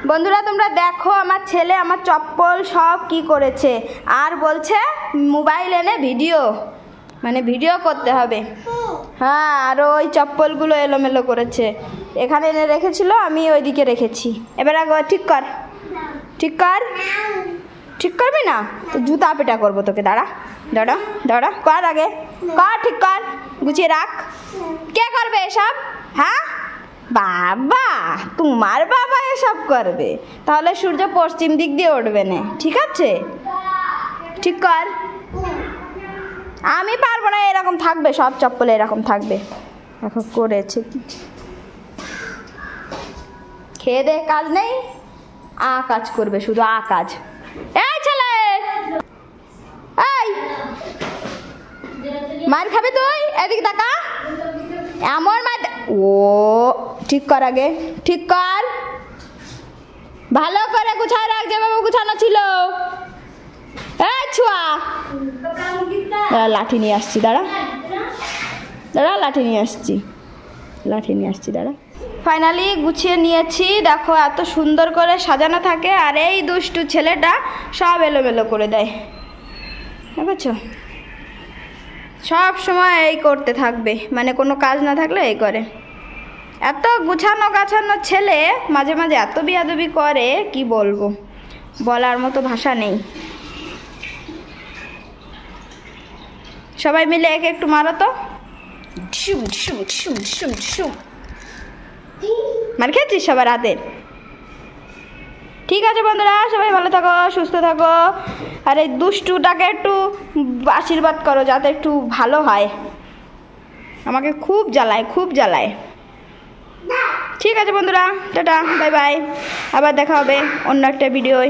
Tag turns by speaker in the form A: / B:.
A: বন্ধুরা তোমরা দেখো আমার ছেলে আমার চপ্পল সব কি করেছে, আর বলছে মোবাইল এনে ভিডিও মানে ভিডিও করতে হবে। হ্যাঁ, আর ওই চপ্পলগুলো এলোমেলো করেছে, এখানে এনে রেখেছিল, আমি ওইদিকে রেখেছি। এবার আগে ঠিক কর, ঠিক কর, ঠিক করবি না তো জুতা পেটা করবো তোকে। দাঁড়া দাঁড়া দাঁড়া, কর আগে কর, ঠিক কর, গুছিয়ে রাখ। কে করবে এসব? হ্যাঁ বাবা, তোমার বাবা এসব করবে? তাহলে সূর্য পশ্চিম দিক দিয়ে উঠবে না, ঠিক আছে? ঠিক কর। আমি পারবো না, এরকম থাকবে, সব চপ্পল এরকম থাকবে। এখন করেছে কি, খেয়ে দে কাজ নেই, কাজ করবে শুধু কাজ। এই ছেলে, এই মার খাবি তুই, এদিক তাকা। এমন মার, ও ঠিক কর আগে, ঠিক কর, ভালো করে গুছায় রাখ, যেভাবে গুছানো ছিল। এই ছুয়া, লাঠি নিয়ে আসছি, দাঁড়া দাঁড়া, লাঠি নিয়ে আসছি, লাঠি নিয়ে আসছি, দাঁড়া। ফাইনালি গুছিয়ে নিয়েছি, দেখো এত সুন্দর করে সাজানো থাকে, আর এই দুষ্টু ছেলেটা সব এলোমেলো করে দেয়, বুঝছো? সব সময় এই করতে থাকবে, মানে কোনো কাজ না থাকলে এই করে। এত গুছানো গাছানো ছেলে, মাঝে মাঝে এত বিয়াদবি করে, কি বলবো, বলার মতো ভাষা নেই। সবাই মিলে একে একটু মারো তো। মার খেয়েছিস সবার হাতের? ঠিক আছে বন্ধুরা, সবাই ভালো থাকো, সুস্থ থাকো, আর এই দুষ্টুটাকে একটু আশীর্বাদ করো যাতে একটু ভালো হয়। আমাকে খুব জ্বালায়, খুব জ্বালায়। ঠিক আছে বন্ধুরা, টাটা, বাই বাই, আবার দেখা হবে অন্য একটা ভিডিওয়।